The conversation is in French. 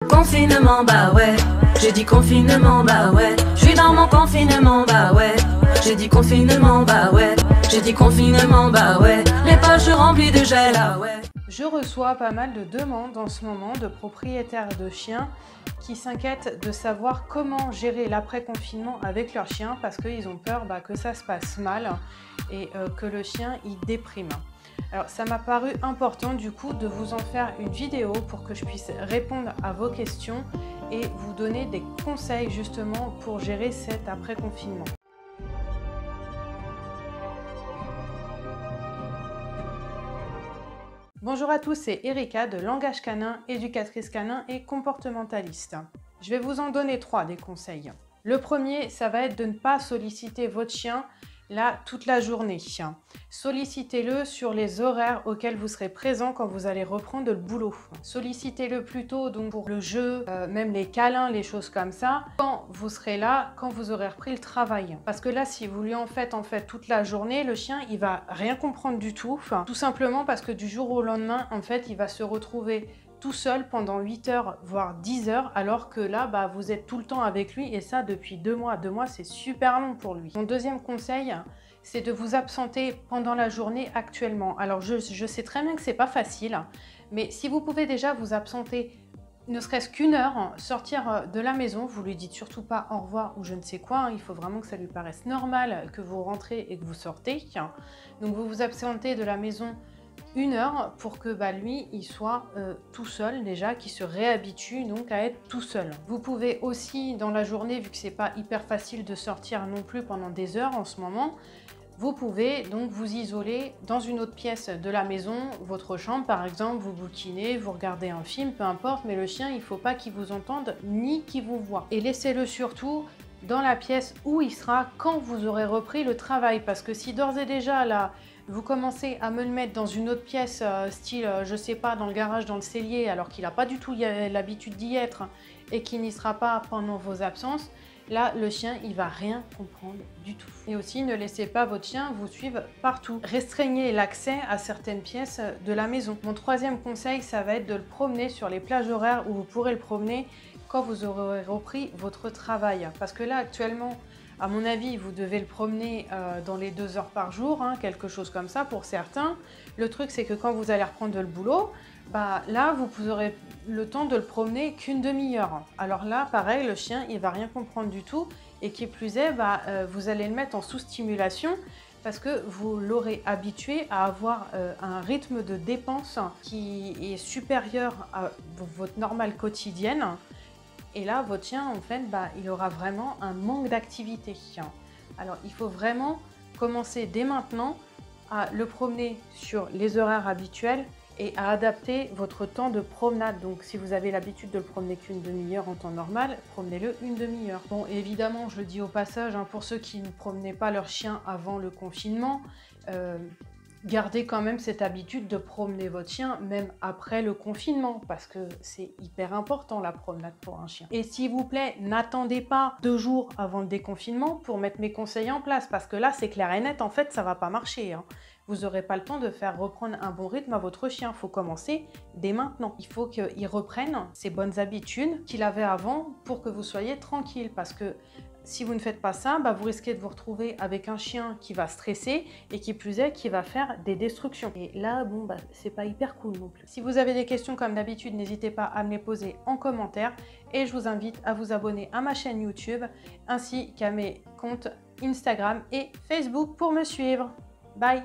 Confinement, bah ouais. J'ai dit confinement, bah ouais. Je suis dans mon confinement, bah ouais. J'ai dit confinement, bah ouais. J'ai dit confinement, bah ouais. Les poches remplies de gel, ah ouais. Je reçois pas mal de demandes en ce moment de propriétaires de chiens qui s'inquiètent de savoir comment gérer l'après-confinement avec leur chien parce qu'ils ont peur que ça se passe mal et que le chien il déprime. Alors ça m'a paru important du coup de vous en faire une vidéo pour que je puisse répondre à vos questions et vous donner des conseils justement pour gérer cet après-confinement. Bonjour à tous, c'est Erika de Langage Canin, éducatrice canin et comportementaliste. Je vais vous en donner 3 des conseils. Le premier, ça va être de ne pas solliciter votre chien là toute la journée. Sollicitez-le sur les horaires auxquels vous serez présent quand vous allez reprendre le boulot. Sollicitez-le plutôt donc pour le jeu, même les câlins, les choses comme ça, quand vous serez là, quand vous aurez repris le travail. Parce que là, si vous lui en faites toute la journée, le chien, il va rien comprendre du tout. Tout simplement parce que du jour au lendemain, en fait, il va se retrouver tout seul pendant 8 heures, voire 10 heures, alors que là, vous êtes tout le temps avec lui et ça depuis 2 mois. 2 mois, c'est super long pour lui. Mon deuxième conseil, c'est de vous absenter pendant la journée actuellement. Alors, je sais très bien que c'est pas facile, mais si vous pouvez déjà vous absenter ne serait-ce qu'une heure, sortir de la maison, vous lui dites surtout pas au revoir ou je ne sais quoi, il faut vraiment que ça lui paraisse normal que vous rentrez et que vous sortez. Donc, vous vous absentez de la maison 1 heure pour que lui il soit tout seul déjà, qu'il se réhabitue donc à être tout seul. Vous pouvez aussi dans la journée, vu que c'est pas hyper facile de sortir non plus pendant des heures en ce moment, vous pouvez donc vous isoler dans une autre pièce de la maison, votre chambre par exemple, vous bouquinez, vous regardez un film, peu importe, mais le chien il faut pas qu'il vous entende ni qu'il vous voit. Et laissez-le surtout dans la pièce où il sera quand vous aurez repris le travail, parce que si d'ores et déjà là vous commencez à me le mettre dans une autre pièce, style, je sais pas, dans le garage, dans le cellier, alors qu'il n'a pas du tout l'habitude d'y être et qu'il n'y sera pas pendant vos absences, là, le chien, il va rien comprendre du tout. Et aussi, ne laissez pas votre chien vous suivre partout. Restreignez l'accès à certaines pièces de la maison. Mon troisième conseil, ça va être de le promener sur les plages horaires où vous pourrez le promener quand vous aurez repris votre travail. Parce que là, actuellement, à mon avis, vous devez le promener dans les 2 heures par jour, quelque chose comme ça pour certains. Le truc, c'est que quand vous allez reprendre le boulot, là, vous aurez le temps de le promener qu'une demi-heure. Alors là, pareil, le chien, il va rien comprendre du tout. Et qui plus est, vous allez le mettre en sous-stimulation parce que vous l'aurez habitué à avoir un rythme de dépense qui est supérieur à votre normale quotidienne. Et là, votre chien, en fait, il aura vraiment un manque d'activité. Alors, il faut vraiment commencer dès maintenant à le promener sur les horaires habituels et à adapter votre temps de promenade. Donc, si vous avez l'habitude de le promener qu'une demi-heure en temps normal, promenez-le une demi-heure. Bon, évidemment, je le dis au passage, pour ceux qui ne promenaient pas leur chien avant le confinement, gardez quand même cette habitude de promener votre chien même après le confinement parce que c'est hyper important la promenade pour un chien. Et s'il vous plaît, n'attendez pas 2 jours avant le déconfinement pour mettre mes conseils en place parce que là c'est clair et net, en fait ça va pas marcher. Vous n'aurez pas le temps de faire reprendre un bon rythme à votre chien. Il faut commencer dès maintenant. Il faut qu'il reprenne ses bonnes habitudes qu'il avait avant pour que vous soyez tranquille parce que si vous ne faites pas ça, vous risquez de vous retrouver avec un chien qui va stresser et qui plus est, qui va faire des destructions. Et là, c'est pas hyper cool non plus. Si vous avez des questions comme d'habitude, n'hésitez pas à me les poser en commentaire et je vous invite à vous abonner à ma chaîne YouTube ainsi qu'à mes comptes Instagram et Facebook pour me suivre. Bye!